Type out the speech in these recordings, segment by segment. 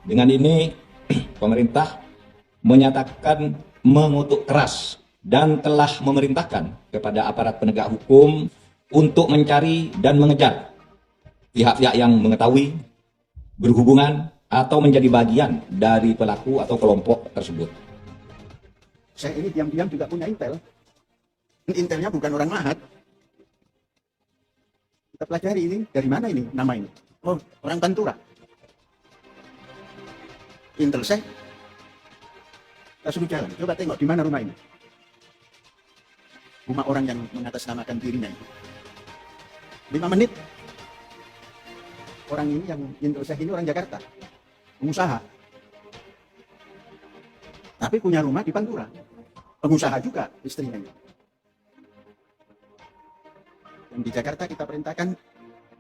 Dengan ini, pemerintah menyatakan mengutuk keras dan telah memerintahkan kepada aparat penegak hukum untuk mencari dan mengejar pihak-pihak yang mengetahui, berhubungan, atau menjadi bagian dari pelaku atau kelompok tersebut. Saya ini diam-diam juga punya intel. Intelnya bukan orang Mahat. Kita pelajari ini, dari mana ini nama ini? Oh, orang Pantura. Intel saya. Kita suruh jalan, coba tengok di mana rumah ini. Rumah orang yang mengatasnamakan dirinya itu. 5 menit. Orang ini yang Intel saya ini orang Jakarta. Pengusaha. Tapi punya rumah di Pantura. Pengusaha juga istrinya. Dan di Jakarta kita perintahkan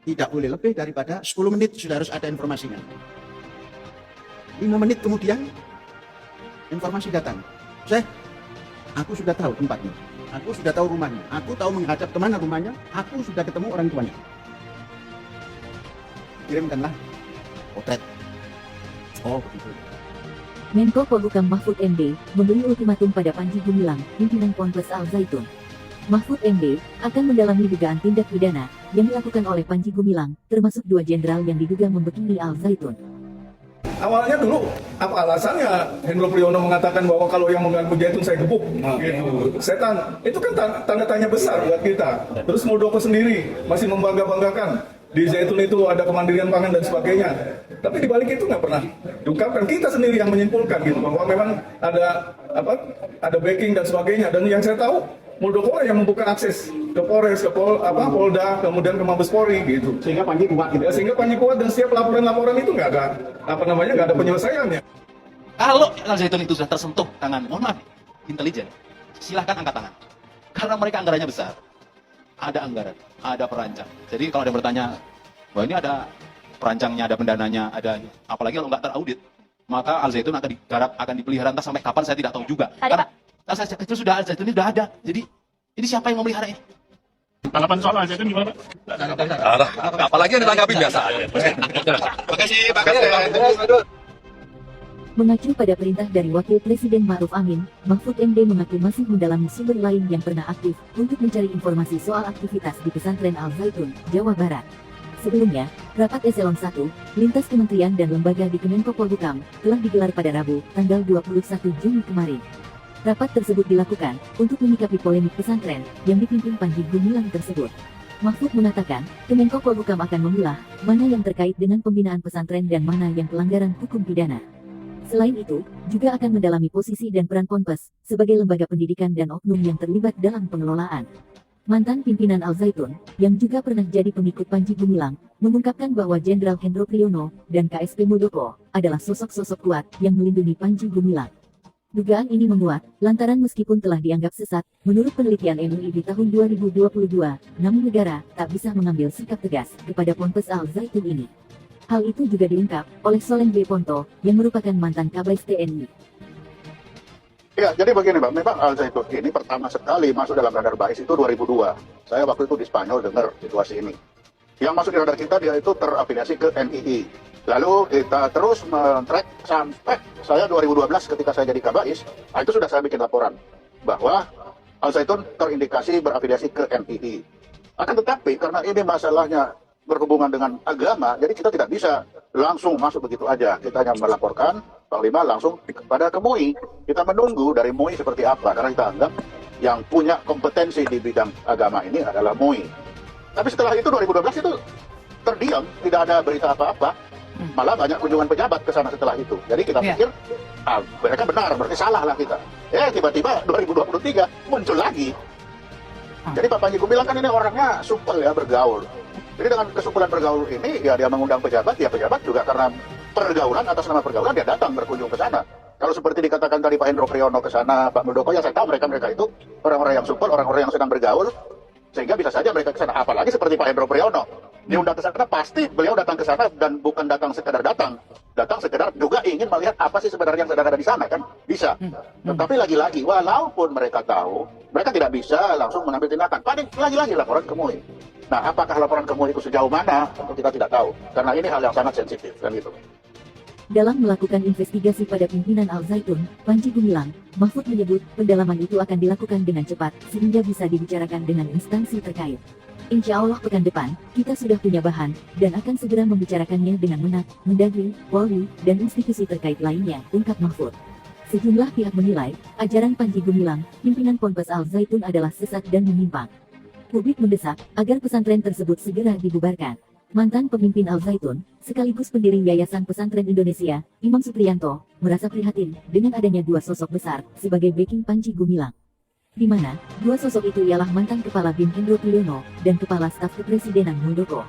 tidak boleh lebih daripada 10 menit sudah harus ada informasinya. 5 menit kemudian informasi datang. Aku sudah tahu tempatnya. Aku sudah tahu rumahnya. Aku tahu menghadap kemana rumahnya. Aku sudah ketemu orang tuanya. Kirimkanlah potret. Oh begitu. Menko Polhukam Mahfud MD memberi ultimatum pada Panji Gumilang, pimpinan Ponpes Al Zaitun. Mahfud MD akan mendalami dugaan tindak pidana yang dilakukan oleh Panji Gumilang, termasuk 2 jenderal yang diduga membekili Al Zaitun. Awalnya dulu, apa alasannya Hendro Priyono mengatakan bahwa kalau yang mengganggu Zaitun saya gebuk? Gitu. Setan, itu kan tanda tanya besar buat kita. Terus Muldoko sendiri masih membangga-banggakan di Zaitun itu ada kemandirian pangan dan sebagainya. Tapi di balik itu nggak pernah diungkapkan. Kita sendiri yang menyimpulkan gitu bahwa memang ada backing dan sebagainya. Dan yang saya tahu Muldoko yang membuka akses ke Polres, ke Polda, kemudian ke Mabes Polri gitu. Sehingga Panji kuat gitu. Ya, sehingga Panji kuat dan setiap laporan-laporan itu nggak ada penyelesaiannya. Kalau Al Zaitun itu sudah tersentuh tangan, mohon maaf, intelijen, silahkan angkat tangan. Karena mereka anggarannya besar. Ada anggaran, ada perancang. Jadi kalau ada yang bertanya, wah ini ada perancangnya, ada pendananya, ada apalagi kalau nggak teraudit, maka Al Zaitun akan digarap, akan dipelihara entah sampai kapan saya tidak tahu juga. Karena itu sudah Al Zaitun ini sudah ada. Jadi ini siapa yang memelihara ini? Tanggapan soal Al Zaitun gimana, Pak? Apalagi yang ditanggapi biasa aja. Terima kasih Pak. Mengacu pada perintah dari Wakil Presiden Ma'ruf Amin, Mahfud MD mengaku masih mendalami sumber lain yang pernah aktif untuk mencari informasi soal aktivitas di pesantren Al Zaitun, Jawa Barat. Sebelumnya, rapat Eselon 1, lintas kementerian dan lembaga di Kemenko Polhukam, telah digelar pada Rabu, tanggal 21 Juni kemarin. Rapat tersebut dilakukan untuk menyikapi polemik pesantren yang dipimpin Panji Gumilang tersebut. Mahfud mengatakan, Kemenko Polhukam akan memilah mana yang terkait dengan pembinaan pesantren dan mana yang pelanggaran hukum pidana. Selain itu, juga akan mendalami posisi dan peran Ponpes sebagai lembaga pendidikan dan oknum yang terlibat dalam pengelolaan. Mantan pimpinan Al Zaitun, yang juga pernah jadi pengikut Panji Gumilang, mengungkapkan bahwa Jenderal Hendro Priyono dan KSP Muldoko adalah sosok-sosok kuat yang melindungi Panji Gumilang. Dugaan ini menguat, lantaran meskipun telah dianggap sesat, menurut penelitian MUI di tahun 2022, namun negara tak bisa mengambil sikap tegas kepada Ponpes Al Zaitun ini. Hal itu juga diungkap oleh Soleng B. Ponto, yang merupakan mantan Kabais TNI. Ya, jadi begini Pak, memang Al Zaitun ini pertama sekali masuk dalam radar BAIS itu 2002. Saya waktu itu di Spanyol dengar situasi ini. Yang masuk di radar kita dia itu terafiliasi ke NII. Lalu kita terus men-track sampai saya 2012 ketika saya jadi Kabais, itu sudah saya bikin laporan bahwa Al Zaitun terindikasi berafiliasi ke NII. Akan tetapi karena ini masalahnya berhubungan dengan agama, jadi kita tidak bisa langsung masuk begitu aja. Kita hanya melaporkan, Panglima langsung kepada ke MUI. Kita menunggu dari MUI seperti apa, karena kita anggap yang punya kompetensi di bidang agama ini adalah MUI. Tapi setelah itu 2012 itu terdiam, tidak ada berita apa-apa. Malah banyak kunjungan pejabat ke sana setelah itu. Jadi kita pikir, mereka benar, berarti salah lah kita. Tiba-tiba 2023 muncul lagi. Jadi Pak Panji Gumilang kan ini orangnya supel ya, bergaul. Jadi dengan kesupulan bergaul ini, ya dia mengundang pejabat, ya pejabat juga karena pergaulan, atas nama pergaulan dia datang berkunjung ke sana. Kalau seperti dikatakan tadi Pak Hendro Priyono ke sana, Pak Muldoko, yang saya tahu mereka itu orang-orang yang supel, orang-orang yang sedang bergaul, sehingga bisa saja mereka ke sana. Apalagi seperti Pak Hendro Priyono, diundang ke sana pasti beliau datang ke sana dan bukan datang sekedar datang juga ingin melihat apa sih sebenarnya yang sedang ada di sana, kan bisa. Tetapi lagi-lagi, walaupun mereka tahu, mereka tidak bisa langsung mengambil tindakan. Paling lagi-lagi laporan ke MUI. Nah, apakah laporan ke MUI itu sejauh mana? Tentu kita tidak tahu, karena ini hal yang sangat sensitif, kan gitu. Dalam melakukan investigasi pada pimpinan Al Zaitun, Panji Gumilang, Mahfud menyebut pendalaman itu akan dilakukan dengan cepat sehingga bisa dibicarakan dengan instansi terkait. Insya Allah pekan depan, kita sudah punya bahan, dan akan segera membicarakannya dengan Menak, Mendagri, Polri, dan institusi terkait lainnya, ungkap Mahfud. Sejumlah pihak menilai, ajaran Panji Gumilang, pimpinan Ponpes Al Zaitun adalah sesat dan menyimpang. Publik mendesak agar pesantren tersebut segera dibubarkan. Mantan pemimpin Al Zaitun, sekaligus pendiri Yayasan Pesantren Indonesia, Imam Supriyanto, merasa prihatin dengan adanya dua sosok besar sebagai backing Panji Gumilang. Di mana, dua sosok itu ialah mantan Kepala BIN Hendro Priyono dan Kepala Staf Kepresidenan Muldoko.